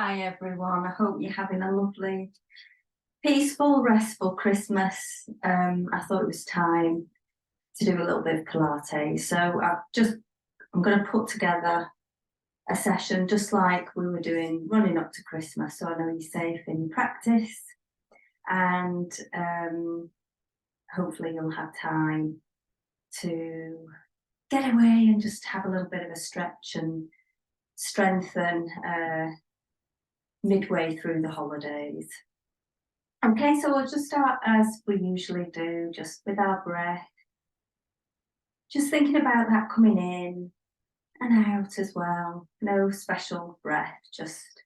Hi everyone, I hope you're having a lovely, peaceful, restful Christmas. I thought it was time to do a little bit of Pilates. So I'm going to put together a session just like we were doing running up to Christmas. So I know you're safe in your practice and hopefully you'll have time to get away and just have a little bit of a stretch and strengthen midway through the holidays. Okay, so we'll just start as we usually do, just with our breath. Just thinking about that coming in and out as well. No special breath, just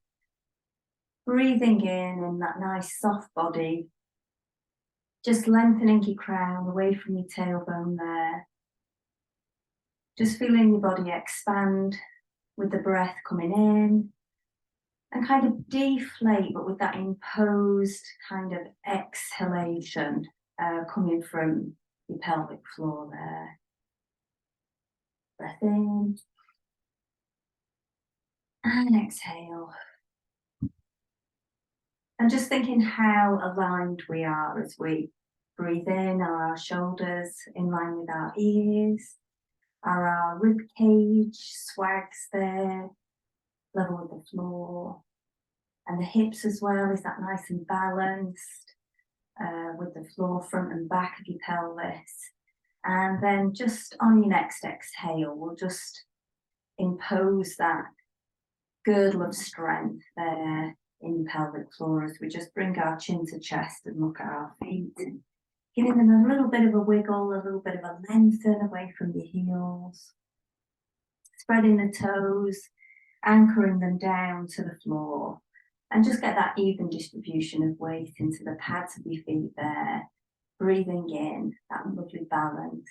breathing in that nice soft body. Just lengthening your crown away from your tailbone there. Just feeling your body expand with the breath coming in. And kind of deflate, but with that imposed kind of exhalation coming from your pelvic floor there. Breath in. And exhale. And just thinking how aligned we are as we breathe in. Are our shoulders in line with our ears? Are our rib cage swags there? Level with the floor. And the hips as well, is that nice and balanced with the floor front and back of your pelvis. And then just on your next exhale, we'll just impose that girdle of strength there in your pelvic floor as we just bring our chin to chest and look at our feet, giving them a little bit of a wiggle, a little bit of a lengthen away from your heels. Spreading the toes, anchoring them down to the floor. And just get that even distribution of weight into the pads of your feet there. Breathing in, that lovely balance.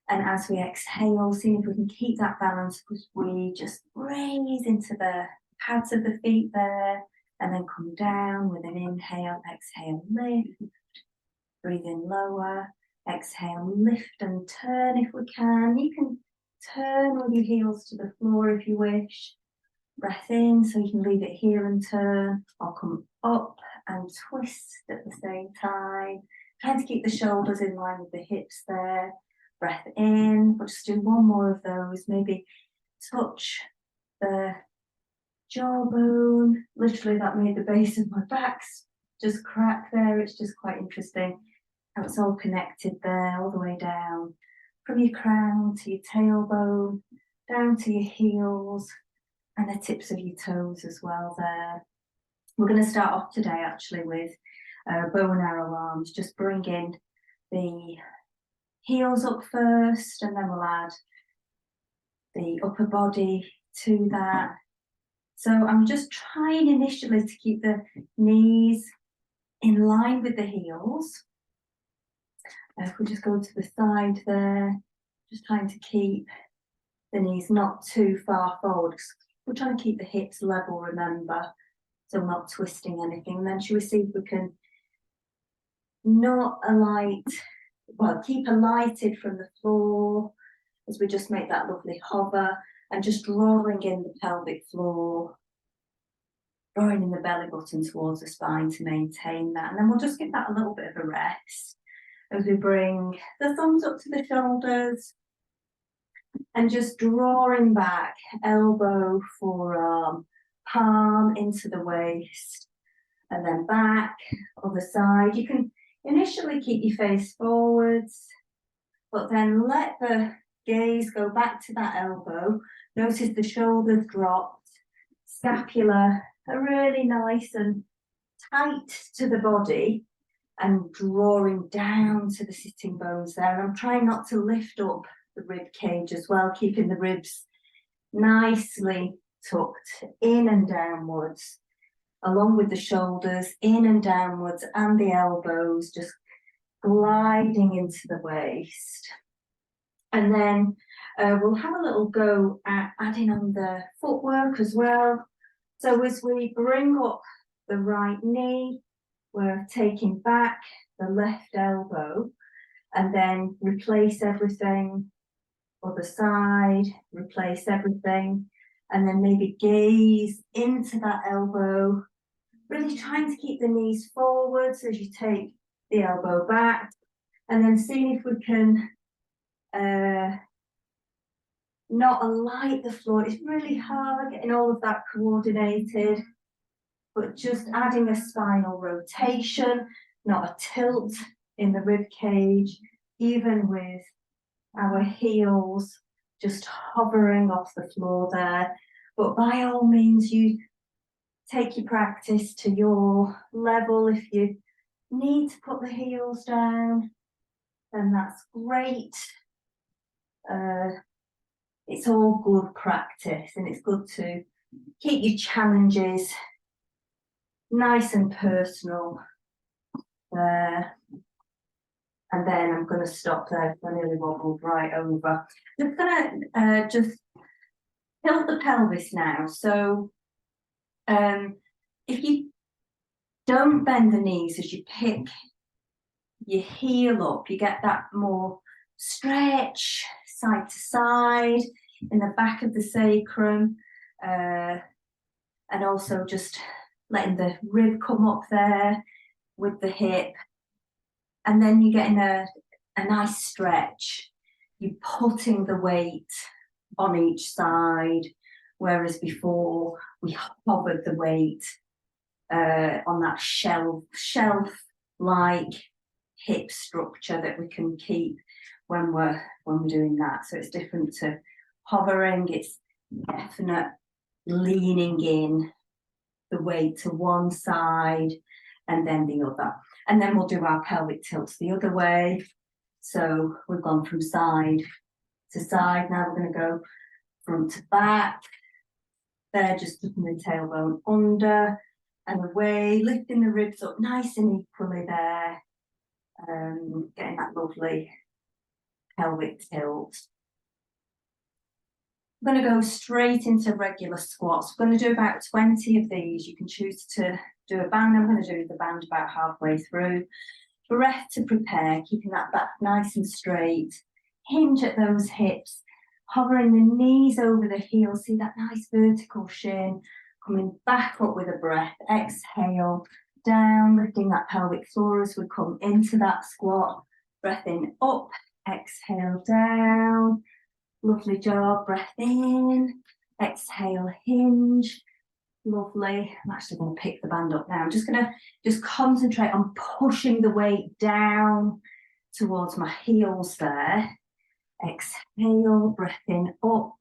And as we exhale, seeing if we can keep that balance as we just raise into the pads of the feet there. And then come down with an inhale, exhale, lift. Breathe in lower, exhale, lift and turn if we can. You can turn with your heels to the floor if you wish. Breath in, so you can leave it here and turn, or come up and twist at the same time. Trying to keep the shoulders in line with the hips there. Breath in, we'll just do one more of those. Maybe touch the jawbone. Literally that made the base of my back just crack there. It's just quite interesting how it's all connected there, all the way down. From your crown to your tailbone, down to your heels, and the tips of your toes as well there. We're going to start off today actually with bow and arrow arms, just bringing the heels up first, and then we'll add the upper body to that. So I'm just trying initially to keep the knees in line with the heels. If we just go to the side there, just trying to keep the knees not too far forward. We're trying to keep the hips level, remember, so we're not twisting anything. And then should we see if we can keep alighted from the floor as we just make that lovely hover and just drawing in the pelvic floor, drawing in the belly button towards the spine to maintain that. And then we'll just give that a little bit of a rest as we bring the thumbs up to the shoulders, and just drawing back, elbow, forearm, palm into the waist, and then back, other side. You can initially keep your face forwards, but then let the gaze go back to that elbow. Notice the shoulders dropped, scapula are really nice and tight to the body, and drawing down to the sitting bones there. And I'm trying not to lift up the rib cage as well, keeping the ribs nicely tucked in and downwards, along with the shoulders in and downwards, and the elbows just gliding into the waist. And then we'll have a little go at adding on the footwork as well. So as we bring up the right knee, we're taking back the left elbow and then replace everything. Other side, replace everything. And then maybe gaze into that elbow, really trying to keep the knees forwards as you take the elbow back, and then seeing if we can not alight the floor. It's really hard getting all of that coordinated, but just adding a spinal rotation, not a tilt in the rib cage, even with our heels just hovering off the floor there. But by all means, you take your practice to your level. If you need to put the heels down, then that's great. It's all good practice, and it's good to keep your challenges nice and personal there. And then I'm going to stop there because I nearly wobbled right over. Just going to just tilt the pelvis now. So if you don't bend the knees as you pick your heel up, you get that more stretch side to side in the back of the sacrum, and also just letting the rib come up there with the hip, and then you're getting a nice stretch. You're putting the weight on each side, whereas before we hovered the weight on that shelf-like hip structure that we can keep when we're doing that. So it's different to hovering. It's definite leaning in the weight to one side and then the other. And then we'll do our pelvic tilts the other way. So we've gone from side to side. Now we're going to go front to back. There, just putting the tailbone under and away, lifting the ribs up nice and equally there. Getting that lovely pelvic tilt. I'm going to go straight into regular squats. We're going to do about 20 of these. You can choose to do a band. I'm going to do the band about halfway through. Breath to prepare, keeping that back nice and straight. Hinge at those hips, hovering the knees over the heels. See that nice vertical shin. Coming back up with a breath. Exhale, down, lifting that pelvic floor as we come into that squat. Breath in, up, exhale, down. Lovely job. Breath in, exhale, hinge. Lovely. I'm actually going to pick the band up now. I'm just going to concentrate on pushing the weight down towards my heels there. Exhale, breath in, up.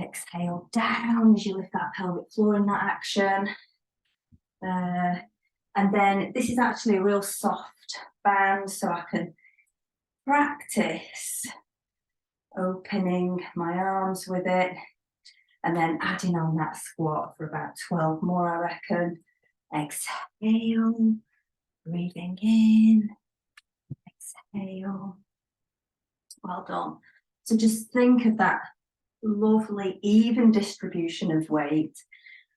Exhale, down as you lift that pelvic floor in that action. And then this is actually a real soft band, so I can practice opening my arms with it and then adding on that squat for about 12 more, I reckon. Exhale, breathing in, exhale. Well done. So just think of that lovely even distribution of weight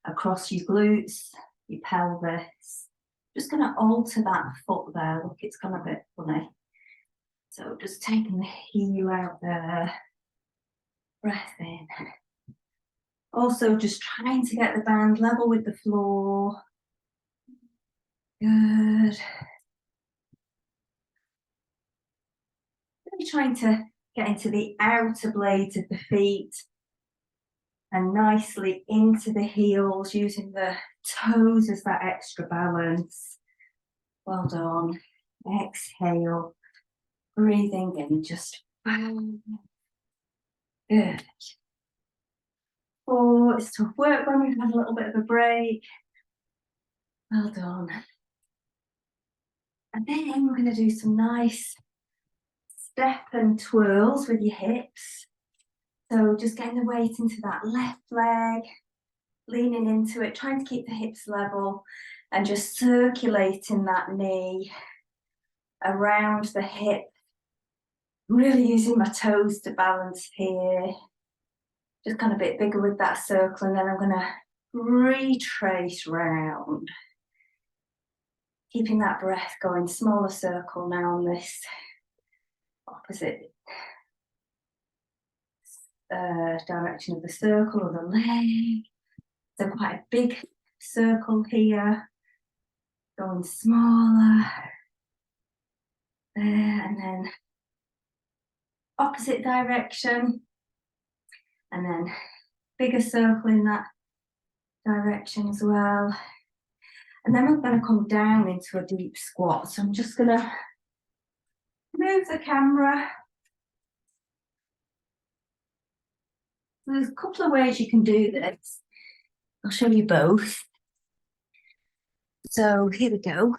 across your glutes, your pelvis. Just going to alter that foot there. Look, it's gone a bit funny. So just taking the heel out there. Breath in. Also just trying to get the band level with the floor. Good. Really trying to get into the outer blades of the feet and nicely into the heels, using the toes as that extra balance. Well done. Exhale. Breathing in, just good. 4, it's tough work when we've had a little bit of a break. Well done. And then we're going to do some nice step and twirls with your hips. So just getting the weight into that left leg, leaning into it, trying to keep the hips level and just circulating that knee around the hip. Really using my toes to balance here. Just kind of a bit bigger with that circle, and then I'm going to retrace round. Keeping that breath going, smaller circle now on this opposite direction of the circle or the leg. So quite a big circle here, going smaller. There, and then opposite direction, and then bigger circle in that direction as well. And then we're going to come down into a deep squat. So I'm just going to move the camera. There's a couple of ways you can do this. I'll show you both. So here we go.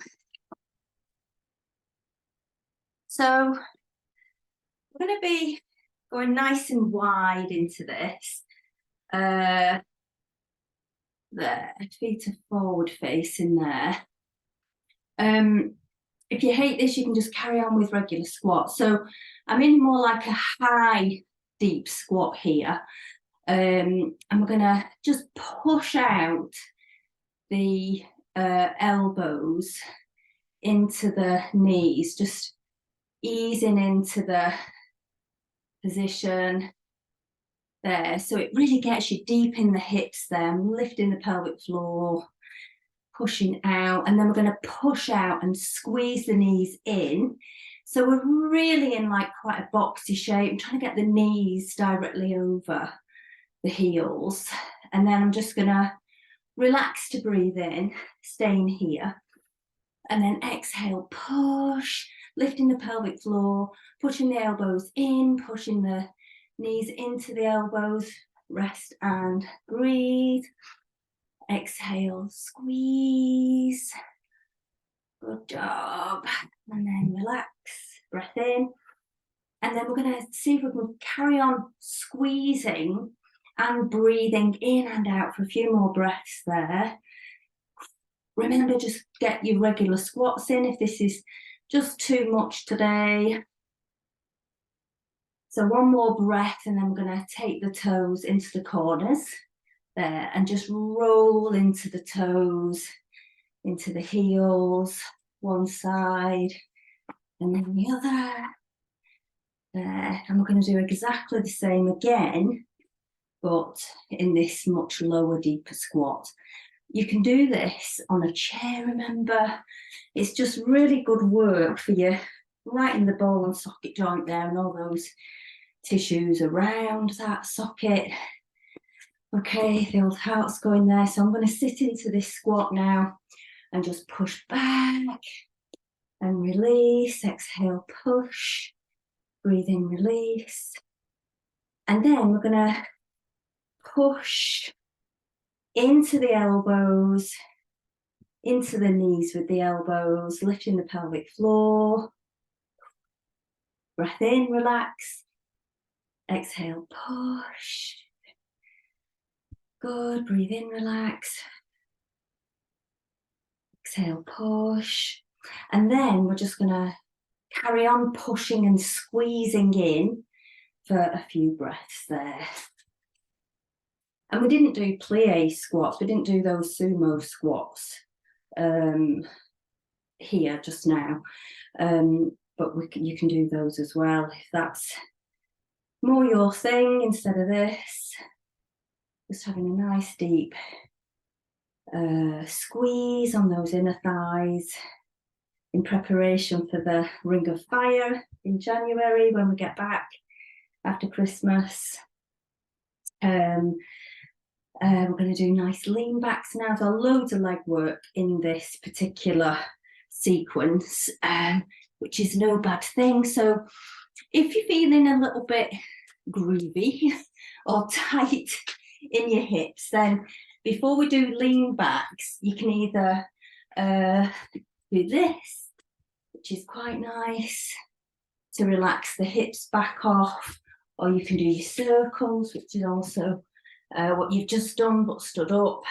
So we're going to be going nice and wide into this. There, feet are forward facing there. If you hate this, you can just carry on with regular squats. So I'm in more like a high, deep squat here. And we're gonna just push out the elbows into the knees, just easing into the position there. So it really gets you deep in the hips there, lifting the pelvic floor, pushing out, and then we're going to push out and squeeze the knees in. So we're really in like quite a boxy shape. I'm trying to get the knees directly over the heels. And then I'm just going to relax to breathe in, staying here. And then exhale, push, lifting the pelvic floor, pushing the elbows in, pushing the knees into the elbows. Rest and breathe. Exhale, squeeze. Good job. And then relax, breath in. And then we're going to see if we can carry on squeezing and breathing in and out for a few more breaths there. Remember, just get your regular squats in if this is just too much today. So one more breath, and then we're going to take the toes into the corners there and just roll into the toes, into the heels, one side and then the other. There, and we're going to do exactly the same again, but in this much lower, deeper squat. You can do this on a chair, remember. It's just really good work for you, right in the ball and socket joint there and all those tissues around that socket. Okay, the old heart's going there. So I'm going to sit into this squat now and just push back and release. Exhale, push. Breathe in, release. And then we're going to push into the elbows, into the knees with the elbows, lifting the pelvic floor. Breath in, relax. Exhale, push. Good, breathe in, relax. Exhale, push. And then we're just going to carry on pushing and squeezing in for a few breaths there. And we didn't do plie squats, we didn't do those sumo squats here just now. But you can do those as well if that's more your thing instead of this. Just having a nice deep squeeze on those inner thighs in preparation for the Ring of Fire in January when we get back after Christmas. We're going to do nice lean backs now. There's loads of leg work in this particular sequence, which is no bad thing. So if you're feeling a little bit groovy or tight in your hips, then before we do lean backs, you can either do this, which is quite nice to relax the hips back off, or you can do your circles, which is also what you've just done but stood up.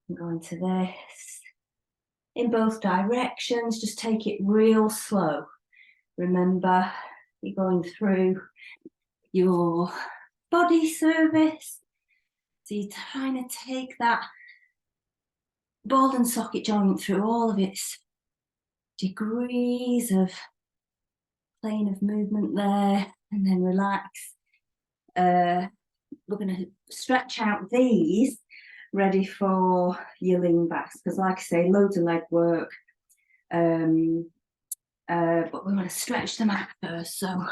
I'm going to this in both directions. Just take it real slow. Remember, you're going through your body service, so you're trying to take that ball and socket joint through all of its degrees of plane of movement there, and then relax. we're going to stretch out these, ready for your lean backs, because like I say, loads of leg work, but we want to stretch them out first. So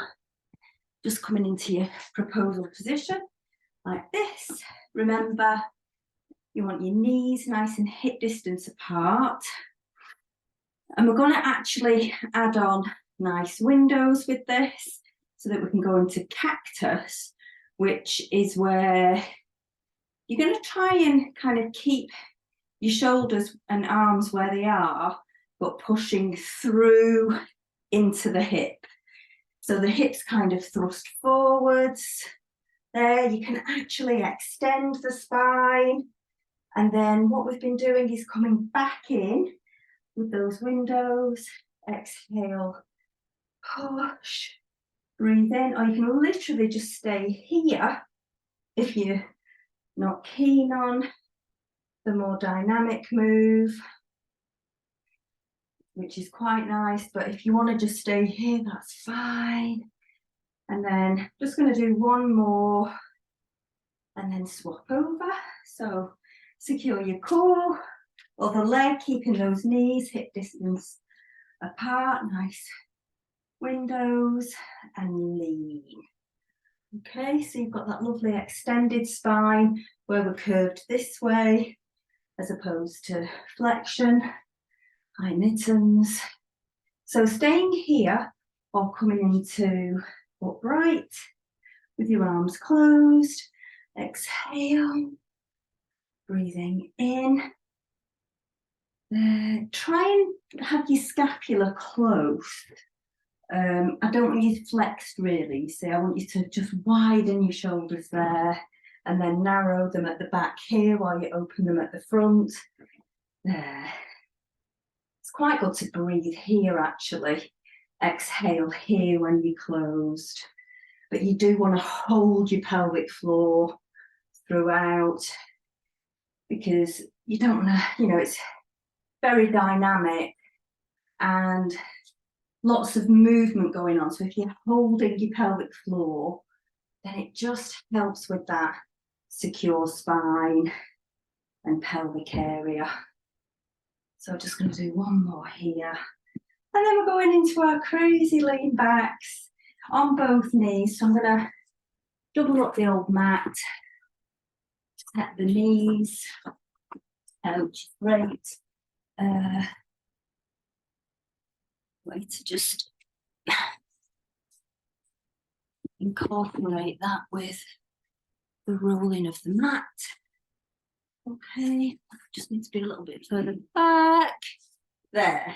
just coming into your proposal position like this. Remember, you want your knees nice and hip distance apart, and we're going to actually add on nice windows with this so that we can go into cactus, which is where you're going to try and kind of keep your shoulders and arms where they are, but pushing through into the hip. So the hips kind of thrust forwards. There, you can actually extend the spine. And then what we've been doing is coming back in with those windows. Exhale, push, breathe in, or you can literally just stay here if you're not keen on the more dynamic move, which is quite nice. But if you want to just stay here, that's fine. And then just going to do one more and then swap over. So secure your core, other leg, keeping those knees hip distance apart. Nice windows and lean. Okay, so you've got that lovely extended spine where we're curved this way as opposed to flexion. High mittens. So staying here or coming into upright with your arms closed. Exhale, breathing in. Try and have your scapula closed. I don't want you flexed really, you see. I want you to just widen your shoulders there and then narrow them at the back here while you open them at the front. There. It's quite good to breathe here actually. Exhale here when you're closed. But you do want to hold your pelvic floor throughout, because you don't want to, you know, it's very dynamic and lots of movement going on. So if you're holding your pelvic floor, then it just helps with that secure spine and pelvic area. So I'm just going to do one more here. And then we're going into our crazy lean backs on both knees. So I'm going to double up the old mat, set the knees, which is great. Way to just incorporate that with the rolling of the mat. Okay, just need to be a little bit further back. There.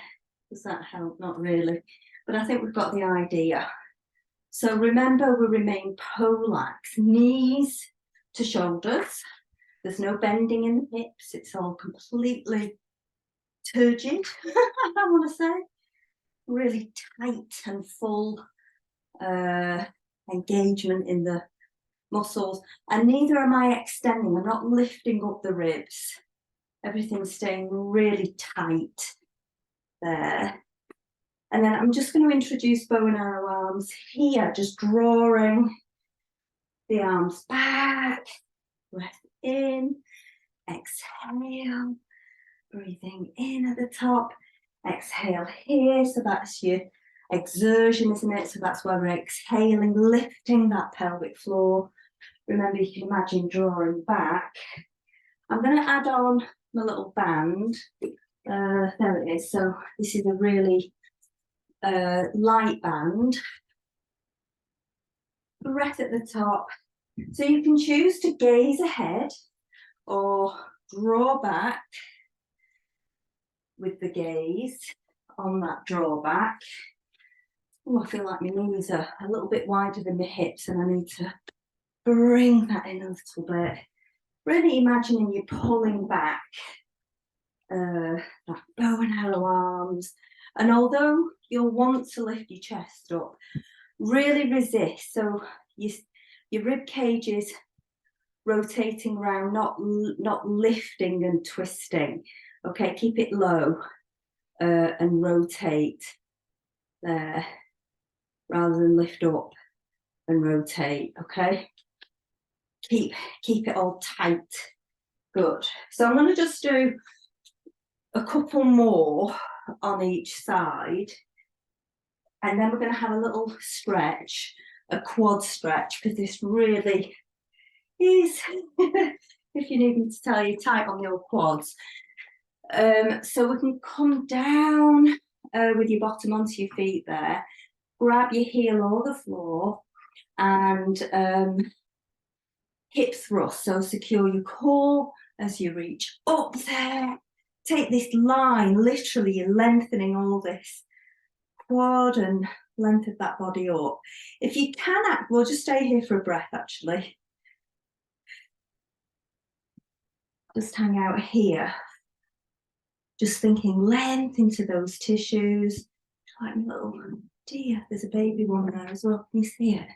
Does that help? Not really. But I think we've got the idea. So remember, we remain polax, knees to shoulders. There's no bending in the hips. It's all completely turgid, I want to say. Really tight and full engagement in the muscles. And neither am I extending. I'm not lifting up the ribs. Everything's staying really tight there. And then I'm just going to introduce bow and arrow arms here, just drawing the arms back. Breath in, exhale, breathing in at the top, exhale here. So that's your exertion, isn't it? So that's where we're exhaling, lifting that pelvic floor. Remember, you can imagine drawing back. I'm going to add on my little band. There it is. So this is a really light band. Breath at the top. So you can choose to gaze ahead or draw back with the gaze on that drawback. Oh, I feel like my knees are a little bit wider than my hips and I need to bring that in a little bit. Really imagining you pulling back that bow and arrow arms. And although you'll want to lift your chest up, really resist. So your rib cage is rotating around, not lifting and twisting. Okay, keep it low and rotate there rather than lift up and rotate. Okay, keep it all tight. Good. So I'm going to just do a couple more on each side, and then we're going to have a little stretch, a quad stretch, because this really is, if you need me to tell you, tight on the old quads. So we can come down with your bottom onto your feet there, grab your heel over the floor, and hip thrust, so secure your core as you reach up there. Take this line, literally you're lengthening all this quad and length of that body up. If you can, we'll just stay here for a breath actually. Just hang out here. Just thinking length into those tissues. Like my little dear, there's a baby one there as well. Can you see it?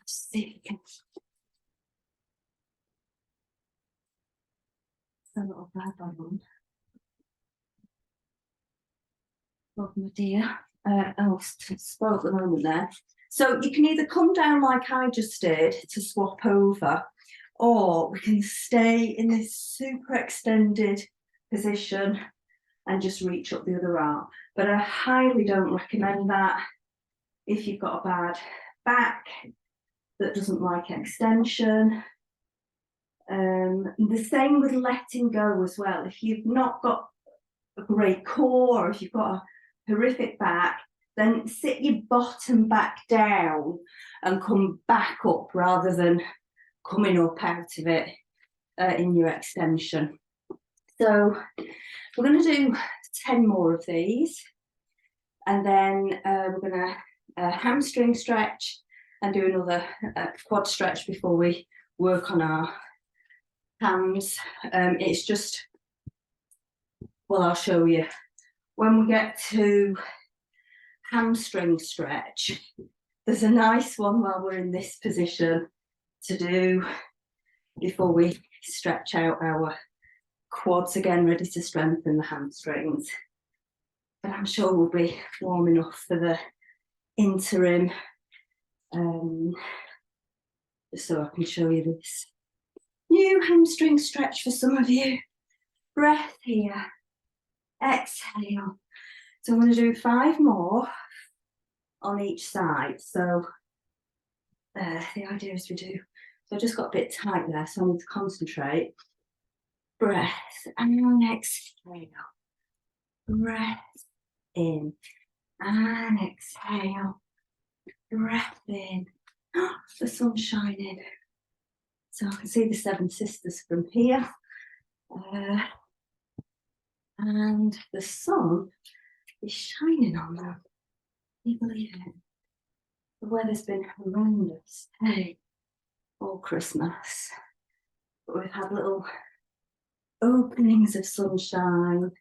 Just see if you can. It's a little bad one. Oh, my dear. Spoke at the moment there. So you can either come down like I just did to swap over, or we can stay in this super extended position and just reach up the other arm. But I highly don't recommend that if you've got a bad back that doesn't like extension. The same with letting go as well. If you've not got a great core, or if you've got a horrific back, then sit your bottom back down and come back up rather than coming up out of it in your extension. So we're going to do 10 more of these, and then we're going to hamstring stretch and do another quad stretch before we work on our hands. It's just, well, I'll show you. When we get to hamstring stretch, there's a nice one while we're in this position to do before we stretch out our quads again, ready to strengthen the hamstrings. But I'm sure we'll be warm enough for the interim, just so I can show you this new hamstring stretch for some of you. Breath here, exhale. So I'm going to do 5 more on each side. So the idea is we do, so I just got a bit tight there, so I need to concentrate. Breath and exhale. Breath in and exhale. Breath in. Oh, the sun's shining. So I can see the 7 sisters from here. And the sun is shining on them. Can you believe it? The weather's been horrendous, hey, all Christmas. But we've had little openings of sunshine,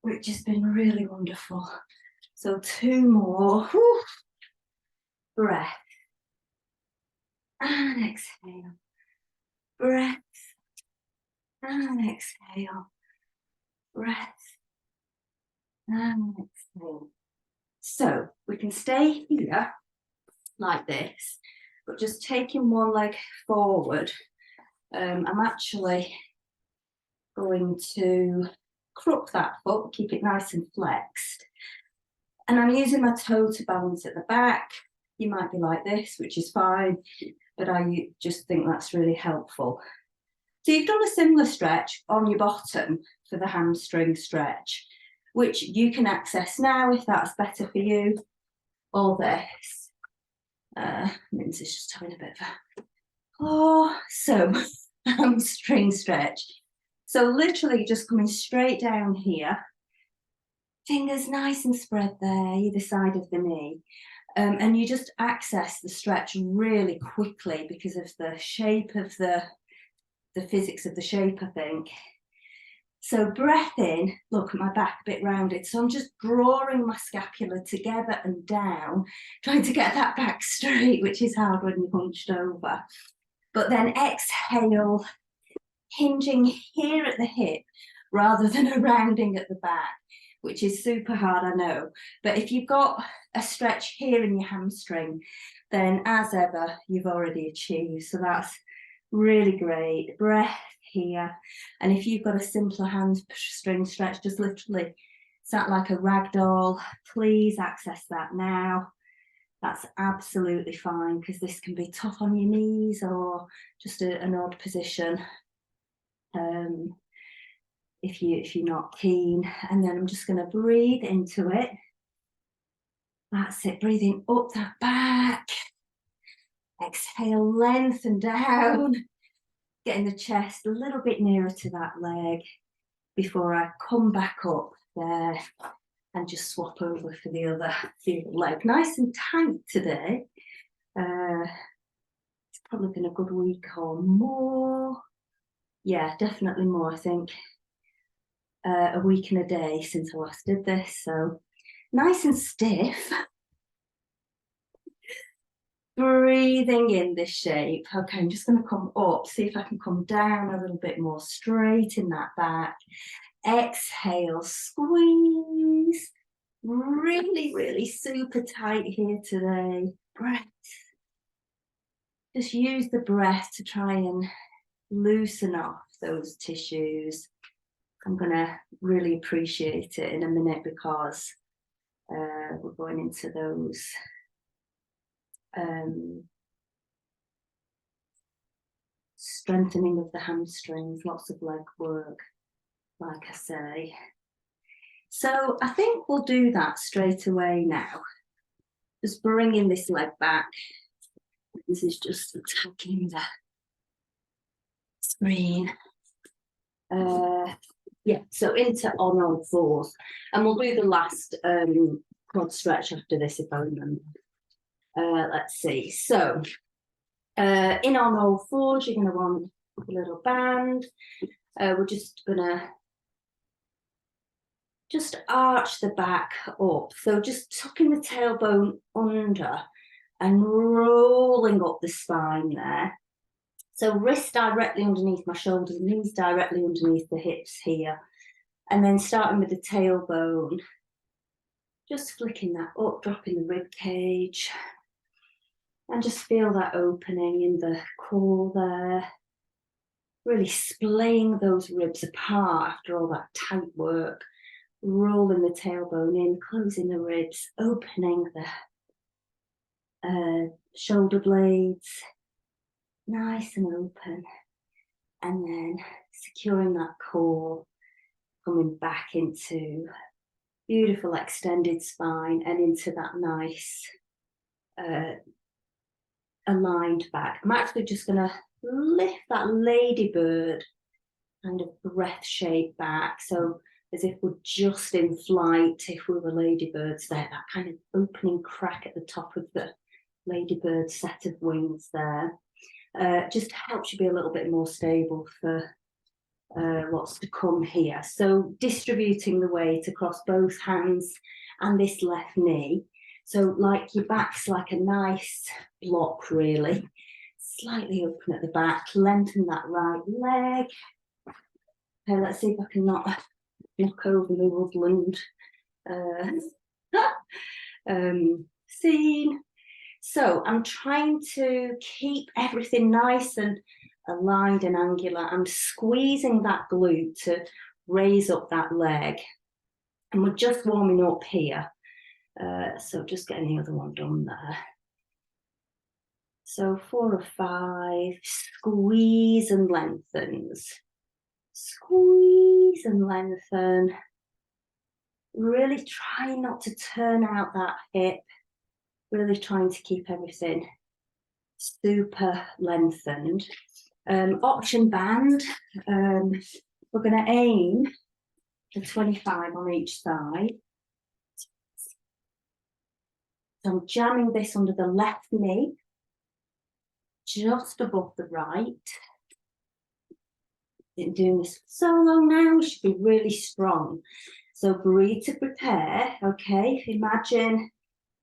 which has been really wonderful. So 2 more. Whew. Breath. And exhale. Breath. And exhale. Breath. And exhale. So we can stay here like this, but just taking one leg forward. I'm actually going to crook that foot, keep it nice and flexed. And I'm using my toe to balance at the back. You might be like this, which is fine, but I just think that's really helpful. So you've done a similar stretch on your bottom for the hamstring stretch, which you can access now if that's better for you, or this. Mittens is just having a bit of a, oh, so hamstring stretch. So literally just coming straight down here, fingers nice and spread there, either side of the knee. And you just access the stretch really quickly because of the shape of the physics of the shape, I think. So breath in, look at my back a bit rounded. So I'm just drawing my scapula together and down, trying to get that back straight, which is hard when you're hunched over. But then exhale, hinging here at the hip rather than a rounding at the back, which is super hard, I know. But if you've got a stretch here in your hamstring, then as ever, you've already achieved. So that's really great. Breath here. And if you've got a simpler hamstring stretch, just literally sat like a rag doll, please access that now. That's absolutely fine, because this can be tough on your knees or just an odd position if you're not keen. And then I'm just going to breathe into it. That's it, breathing up that back. Exhale, lengthen down, getting the chest a little bit nearer to that leg before I come back up there and just swap over for the other leg. Nice and tight today. It's probably been a good week or more. Yeah, definitely more, I think. A week and a day since I last did this, so nice and stiff. Breathing in this shape. Okay, I'm just going to come up, see if I can come down a little bit more, straighten that back. Exhale, squeeze. Really, really super tight here today. Breath. Just use the breath to try and loosen off those tissues. I'm going to really appreciate it in a minute, because we're going into those strengthening of the hamstrings, lots of leg work, like I say. So I think we'll do that straight away now. Just bringing this leg back. This is just attacking the screen. Yeah, so into on all fours. And we'll do the last quad stretch after this, if I remember. Let's see. So in on all fours, you're going to want a little band. We're just going to arch the back up. So just tucking the tailbone under and rolling up the spine there. So wrists directly underneath my shoulders, knees directly underneath the hips here. And then starting with the tailbone, just flicking that up, dropping the rib cage. And just feel that opening in the core there. Really splaying those ribs apart after all that tight work. Rolling the tailbone in, closing the ribs, opening the shoulder blades. Nice and open. And then securing that core, coming back into beautiful extended spine and into that nice aligned back. I'm actually just going to lift that ladybird kind of breath shape back. So as if we're just in flight, if we were ladybirds there, that kind of opening crack at the top of the ladybird set of wings there. Just helps you be a little bit more stable for what's to come here. So distributing the weight across both hands and this left knee. So like your back's like a nice block, really. Slightly open at the back, lengthen that right leg. Okay, let's see if I can not knock over the woodland scene. So I'm trying to keep everything nice and aligned and angular. I'm squeezing that glute to raise up that leg. And we're just warming up here. So just getting the other one done there. So 4 or 5, squeeze and lengthens. Squeeze and lengthen. Really try not to turn out that hip. Really trying to keep everything super lengthened. Option band. We're going to aim for 25 on each side. So I'm jamming this under the left knee, just above the right. Been doing this for so long now, should be really strong. So breathe to prepare, okay? Imagine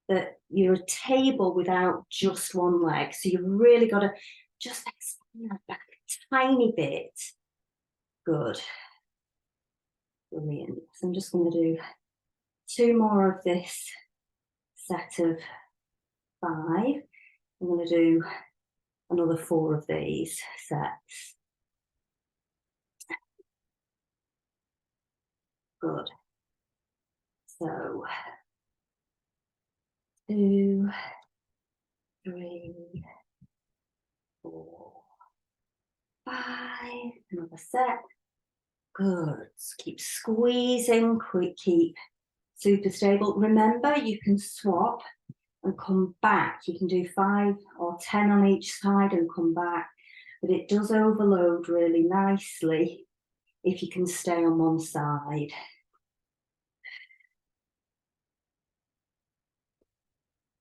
that you're a table without just one leg. So you've really got to just expand that back a tiny bit. Good. Brilliant. So I'm just going to do 2 more of this set of 5. I'm going to do another 4 of these sets. Good. So 2, 3, 4, 5. Another set. Good. Keep squeezing. Keep super stable. Remember, you can swap and come back. You can do 5 or 10 on each side and come back, but it does overload really nicely if you can stay on one side.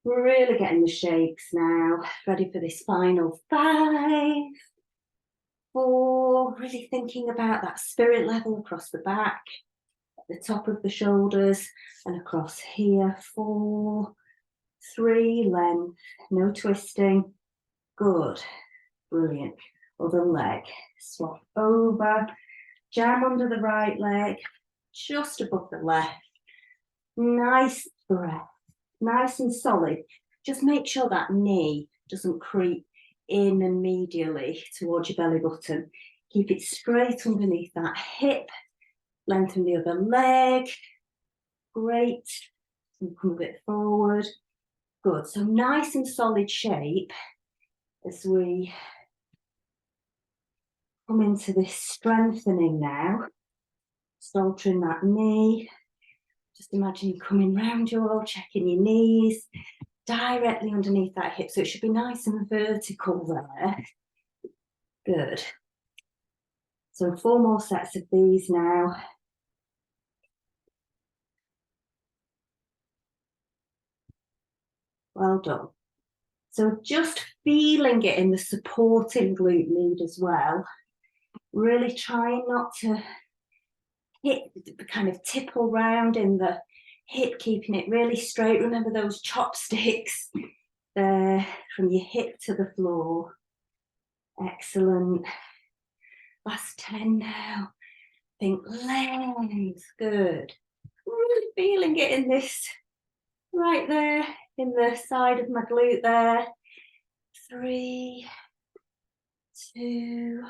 We're really getting the shakes now. Ready for this final 5, 4, really thinking about that spirit level across the back, at the top of the shoulders and across here. 4, 3, length, no twisting. Good, brilliant. Other leg, swap over, jam under the right leg, just above the left. Nice breath, nice and solid. Just make sure that knee doesn't creep in and medially towards your belly button. Keep it straight underneath that hip. Lengthen the other leg. Great. And come a bit forward. Good. So nice and solid shape as we come into this strengthening now. Soltering that knee. Just imagine you coming round you all, checking your knees directly underneath that hip. So it should be nice and vertical there. Good. So 4 more sets of these now. Well done. So just feeling it in the supporting glute med as well. Really trying not to kind of tipple round in the hip, keeping it really straight. Remember those chopsticks there from your hip to the floor. Excellent. Last 10 now. Think legs. Good. Really feeling it in this right there, in the side of my glute there. 3, 2,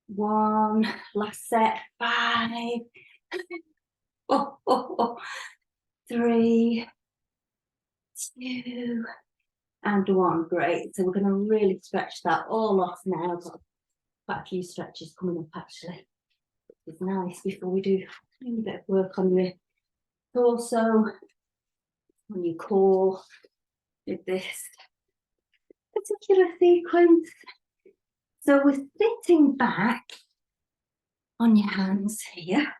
1. Last set. 5. 3, 2, and 1. Great. So we're going to really stretch that all off now. I've got quite a few stretches coming up actually. It's nice before we do a little bit of work on your torso, on your core with this particular sequence. So we're sitting back on your hands here.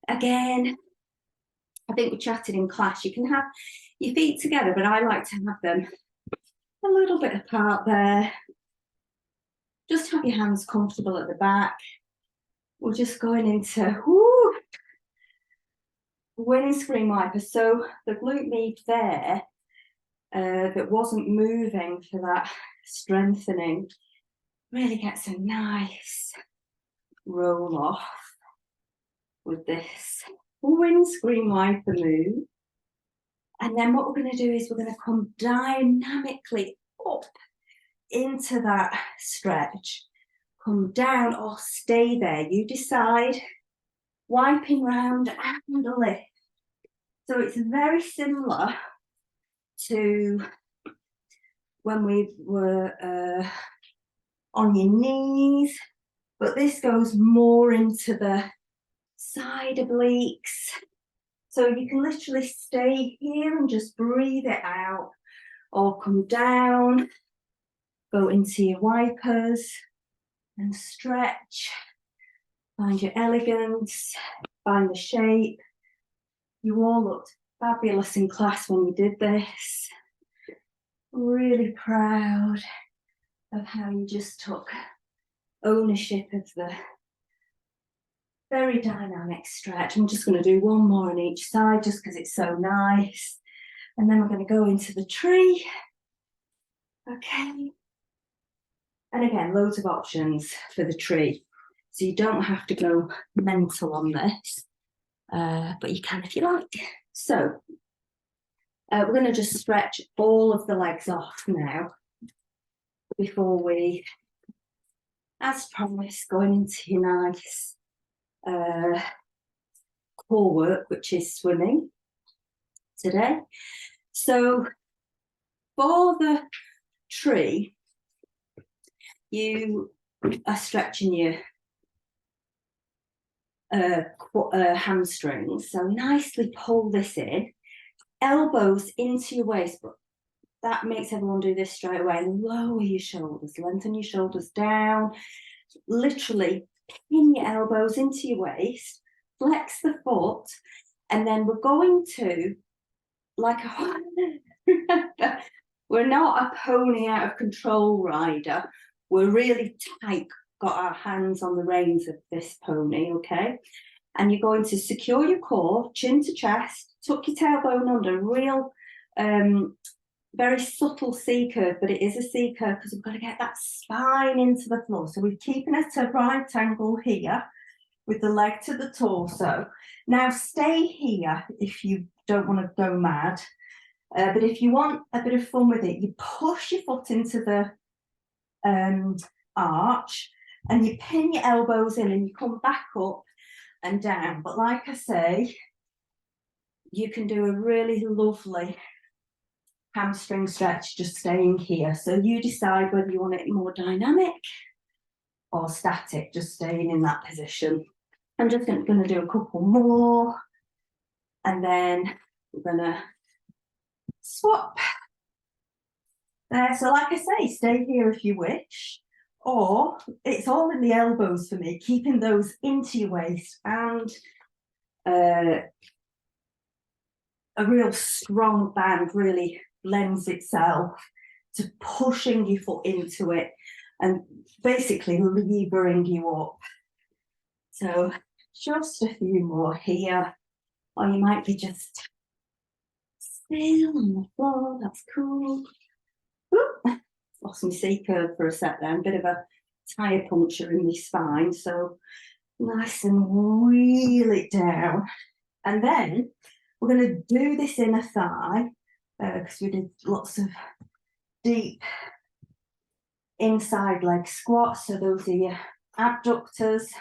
Again, I think we chatted in class, you can have your feet together, but I like to have them a little bit apart there. Just have your hands comfortable at the back. We're just going into windscreen wiper. So the glute med there that wasn't moving for that strengthening really gets a nice roll off with this windscreen wiper move. And then what we're going to do is we're going to come dynamically up into that stretch. Come down or stay there. You decide. Wiping round and lift. So it's very similar to when we were on your knees, but this goes more into the side obliques. So you can literally stay here and just breathe it out, or come down, go into your wipers and stretch. Find your elegance, find the shape. You all looked fabulous in class when you did this. Really proud of how you just took ownership of the very dynamic stretch. I'm just going to do 1 more on each side just because it's so nice. And then we're going to go into the tree. Okay. And again, loads of options for the tree. So you don't have to go mental on this, but you can if you like. So We're going to just stretch all of the legs off now before we, as promised, going into your nice core work, which is swimming today. So for the tree, you are stretching your hamstrings. So nicely pull this in, elbows into your waist, but that makes everyone do this straight away. Lower your shoulders, lengthen your shoulders down, literally pin your elbows into your waist, flex the foot, and then we're going to, like a we're not a pony out of control rider. We're really tight, got our hands on the reins of this pony, okay? And you're going to secure your core, chin to chest, tuck your tailbone under, real very subtle C curve, but it is a C curve because we've got to get that spine into the floor. So we're keeping it at a right angle here with the leg to the torso. Now stay here if you don't want to go mad. But if you want a bit of fun with it, you push your foot into the arch and you pin your elbows in and you come back up and down. But like I say, you can do a really lovely hamstring stretch just staying here. So you decide whether you want it more dynamic or static, just staying in that position. I'm just going to do a couple more and then we're going to swap there. So like I say, stay here if you wish, or it's all in the elbows for me, keeping those into your waist and a real strong band really lends itself to pushing your foot into it and basically levering you up. So just a few more here, or you might be just still on the floor. That's cool. Oop, lost my C curve for a sec then, bit of a tire puncture in my spine, so nice and wheel it down. And then we're going to do this inner thigh because we did lots of deep inside leg squats. So those are your abductors,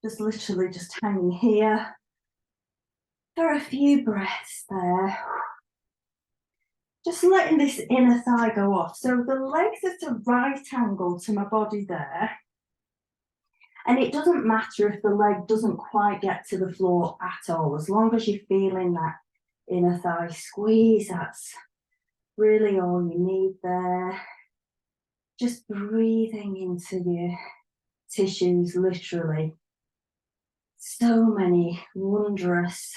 just literally just hanging here for a few breaths there. Just letting this inner thigh go off. So the legs at a right angle to my body there. And it doesn't matter if the leg doesn't quite get to the floor at all, as long as you're feeling that inner thigh squeeze, that's really all you need there. Just breathing into your tissues, literally. So many wondrous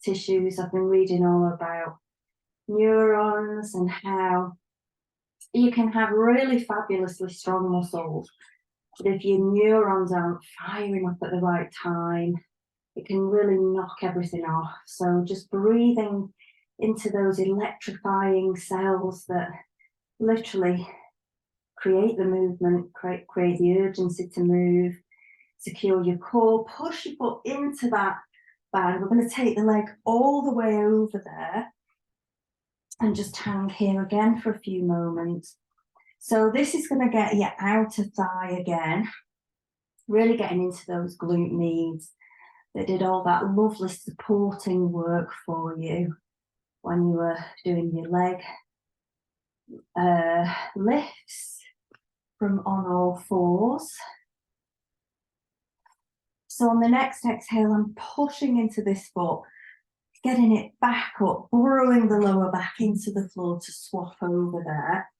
tissues. I've been reading all about neurons and how you can have really fabulously strong muscles, but if your neurons aren't firing up at the right time, it can really knock everything off. So just breathing into those electrifying cells that literally create the movement, create the urgency to move, secure your core, push your foot into that band. We're going to take the leg all the way over there and just hang here again for a few moments. So this is going to get your outer thigh again, really getting into those glute medius. They did all that lovely supporting work for you when you were doing your leg lifts from on all fours. So on the next exhale, I'm pushing into this foot, getting it back up, burrowing the lower back into the floor to swap over there.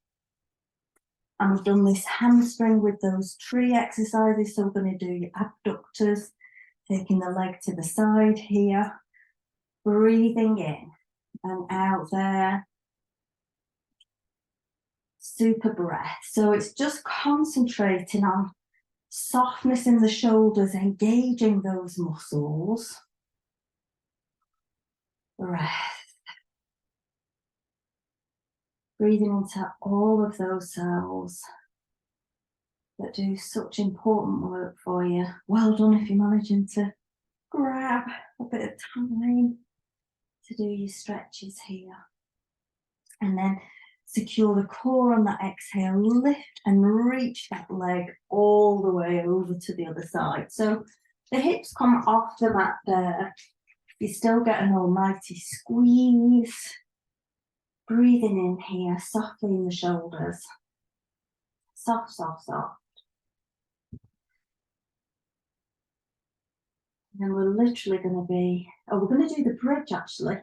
And we've done this hamstring with those tree exercises. So we're going to do your abductors, taking the leg to the side here, breathing in and out there. Super breath. So it's just concentrating on softness in the shoulders, engaging those muscles. Breath. Breathing into all of those cells that do such important work for you. Well done if you're managing to grab a bit of time. to do your stretches here. And then secure the core on that exhale, lift and reach that leg all the way over to the other side. So the hips come off the mat there. You still get an almighty squeeze. Breathing in here, softly in the shoulders. Soft, soft, soft. And then we're literally going to be, we're going to do the bridge actually.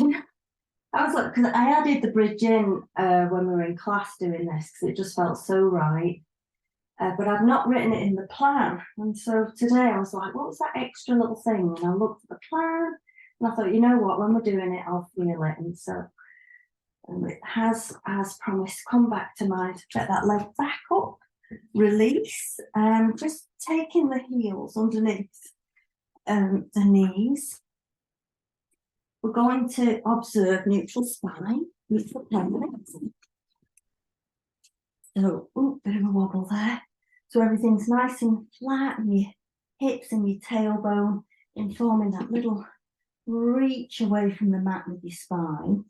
I was like, because I added the bridge in when we were in class doing this, because it just felt so right. But I've not written it in the plan. And so today I was like, what was that extra little thing? And I looked at the plan and I thought, you know what, when we're doing it, I'll feel it. And so it has, as promised, come back to mind. Get that leg back up, release, just taking the heels underneath the knees. We're going to observe neutral spine, neutral pelvis. So, bit of a wobble there. So everything's nice and flat, and your hips and your tailbone informing that little reach away from the mat with your spine.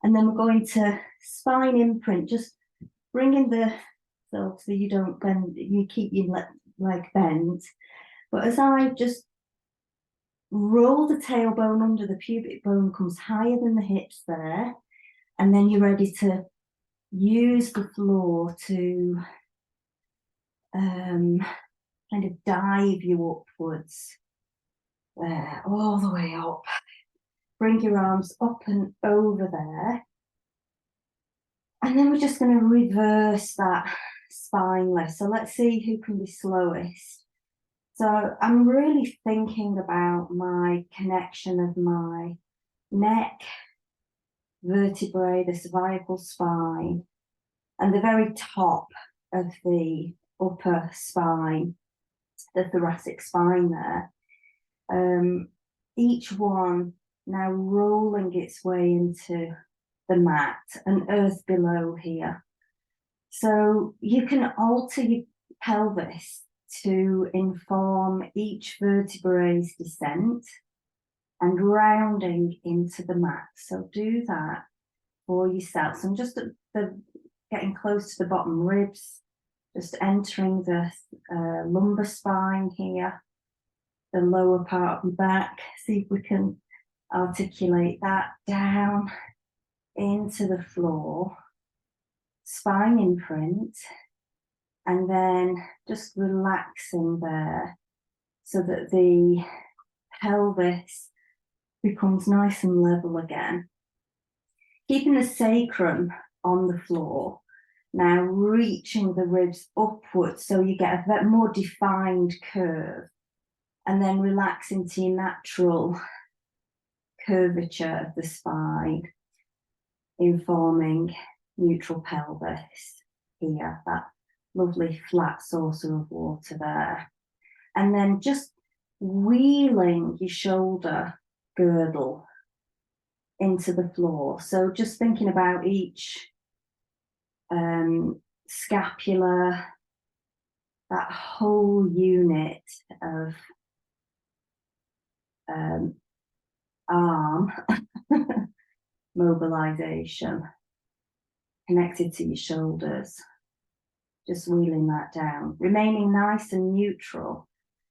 And then we're going to spine imprint, just bringing the, so you don't bend, you keep your leg bent. But as I just roll the tailbone under, the pubic bone comes higher than the hips there. And then you're ready to use the floor to kind of dive you upwards there, all the way up. Bring your arms up and over there. And then we're just going to reverse that spine lift. So let's see who can be slowest. So I'm really thinking about my connection of my neck, vertebrae, the cervical spine, and the very top of the upper spine, the thoracic spine there. Each one now rolling its way into the mat and earth below here. So you can alter your pelvis to inform each vertebrae's descent and rounding into the mat. So do that for yourself. So I'm just getting close to the bottom ribs, just entering the lumbar spine here, the lower part of the back. See if we can articulate that down into the floor, spine imprint, and then just relaxing there so that the pelvis becomes nice and level again. Keeping the sacrum on the floor, now reaching the ribs upwards so you get a bit more defined curve, and then relax into your natural curvature of the spine, informing neutral pelvis here, that lovely flat saucer of water there. And then just wheeling your shoulder girdle into the floor. So just thinking about each scapula, that whole unit of arm mobilization connected to your shoulders, just wheeling that down, remaining nice and neutral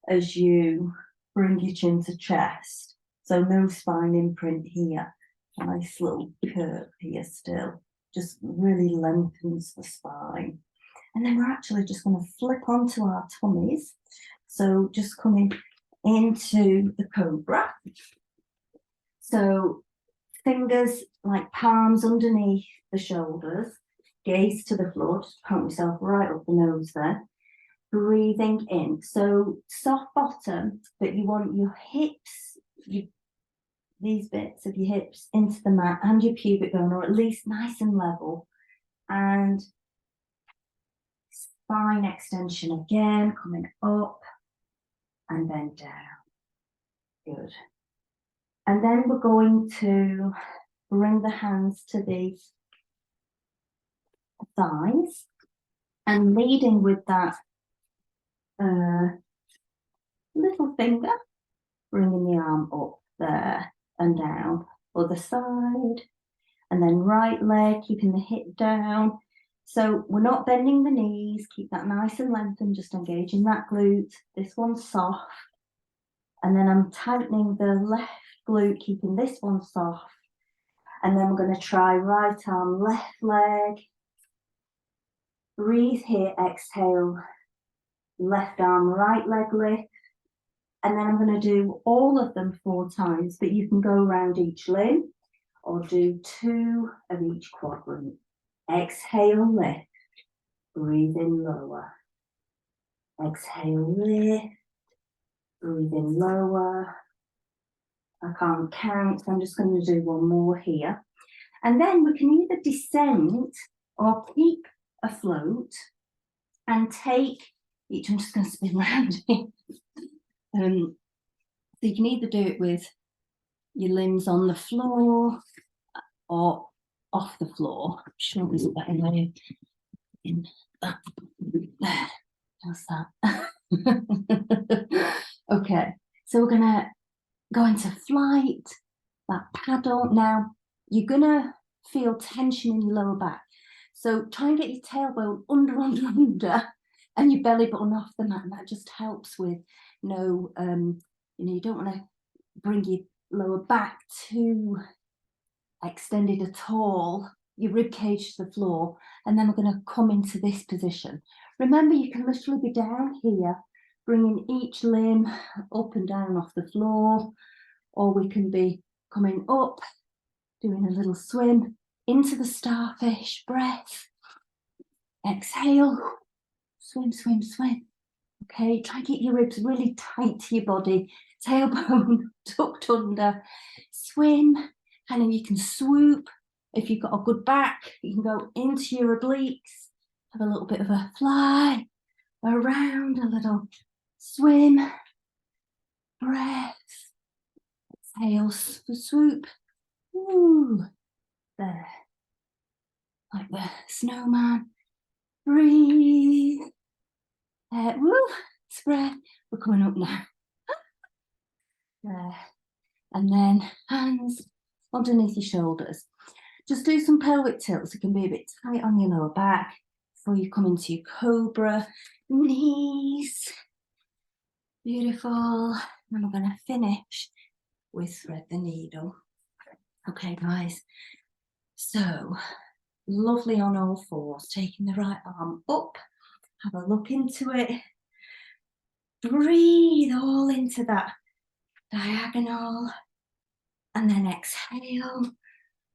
as you bring your chin to chest. So no spine imprint here, nice little curve here still, just really lengthens the spine. And then we're actually just going to flip onto our tummies. So just coming into the cobra. So fingers like palms underneath the shoulders, gaze to the floor, just point yourself right up the nose there. Breathing in. So soft bottom, but you want your hips, these bits of your hips into the mat and your pubic bone, or at least nice and level. And spine extension again, coming up and then down. Good. And then we're going to bring the hands to the thighs and leading with that little finger, bringing the arm up there. and down. Other side. And then right leg, keeping the hip down. So we're not bending the knees, keep that nice and lengthened, just engaging that glute. This one's soft. And then I'm tightening the left glute, keeping this one soft. And then we're going to try right arm, left leg. Breathe here, exhale. Left arm, right leg lift. And then I'm going to do all of them 4 times, but you can go around each limb or do 2 of each quadrant. Exhale, lift. Breathe in lower. Exhale, lift. Breathe in lower. I can't count, so I'm just going to do one more here. And then we can either descend or keep afloat and take each. I'm just going to spin around here. So you can either do it with your limbs on the floor or off the floor. I'm sure there's a better way in that. There. How's that? Okay, so we're gonna go into flight, that paddle. Now, you're gonna feel tension in your lower back. So try and get your tailbone under, and your belly button off the mat. And that just helps with you don't want to bring your lower back too extended at all, your rib cage to the floor, and then we're going to come into this position. Remember, you can literally be down here, bringing each limb up and down off the floor, or we can be coming up, doing a little swim into the starfish breath. Exhale, swim, swim, swim. Okay, try and keep your ribs really tight to your body, tailbone tucked under, swim, and then you can swoop. If you've got a good back, you can go into your obliques, have a little bit of a fly around, a little swim, breath, exhale, swoop, ooh, there, like the snowman, breathe, woo, breath, we're coming up now, there, and then hands underneath your shoulders. Just do some pelvic tilts. It can be a bit tight on your lower back before you come into your cobra. Knees. Beautiful. And we're going to finish with thread the needle. Okay, guys. So, lovely on all fours. Taking the right arm up. Have a look into it. Breathe all into that diagonal. And then exhale.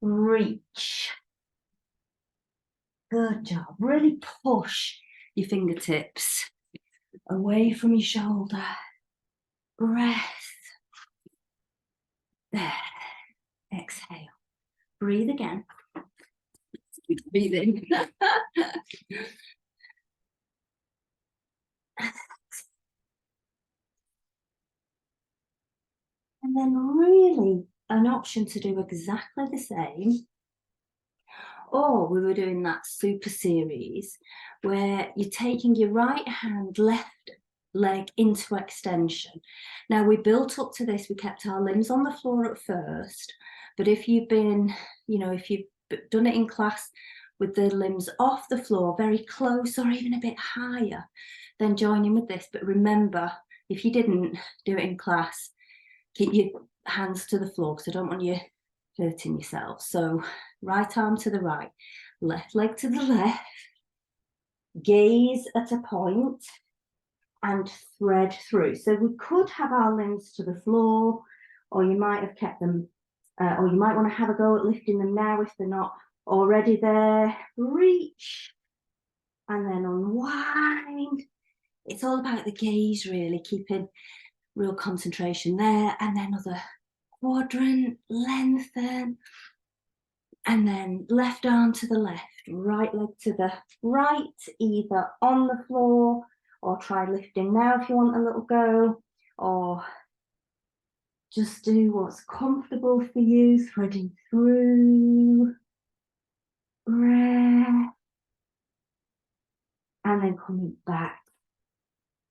Reach. Good job. Really push your fingertips away from your shoulder. Breath. There. Exhale. Breathe again. Breathe in. And then really an option to do exactly the same. Or we were doing that super series where you're taking your right hand, left leg into extension. Now we built up to this, we kept our limbs on the floor at first, but if you've been, if you've done it in class with the limbs off the floor, very close or even a bit higher, then join in with this. But remember, if you didn't do it in class, keep your hands to the floor because I don't want you hurting yourself. So right arm to the right, left leg to the left, gaze at a point and thread through. So we could have our limbs to the floor, or you might have kept them, or you might want to have a go at lifting them now if they're not already there. Reach and then unwind. It's all about the gaze, really, keeping real concentration there. And then other quadrant, lengthen. And then left arm to the left, right leg to the right, either on the floor or try lifting now if you want a little go, or just do what's comfortable for you, threading through, breath, and then coming back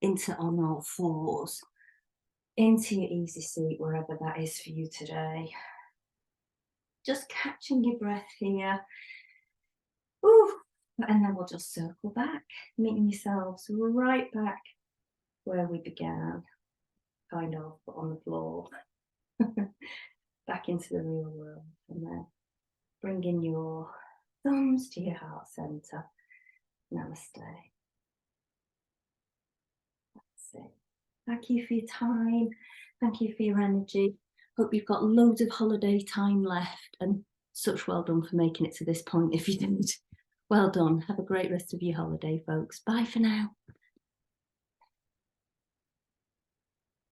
into on all fours. into your easy seat, wherever that is for you today. Just catching your breath here. Ooh, and then we'll just circle back, meeting yourselves right back where we began, kind of, but on the floor. Back into the real world, and then bringing your thumbs to your heart center. Namaste. That's it. Thank you for your time. Thank you for your energy. Hope you've got loads of holiday time left, and such well done for making it to this point if you didn't. Well done. Have a great rest of your holiday, folks. Bye for now.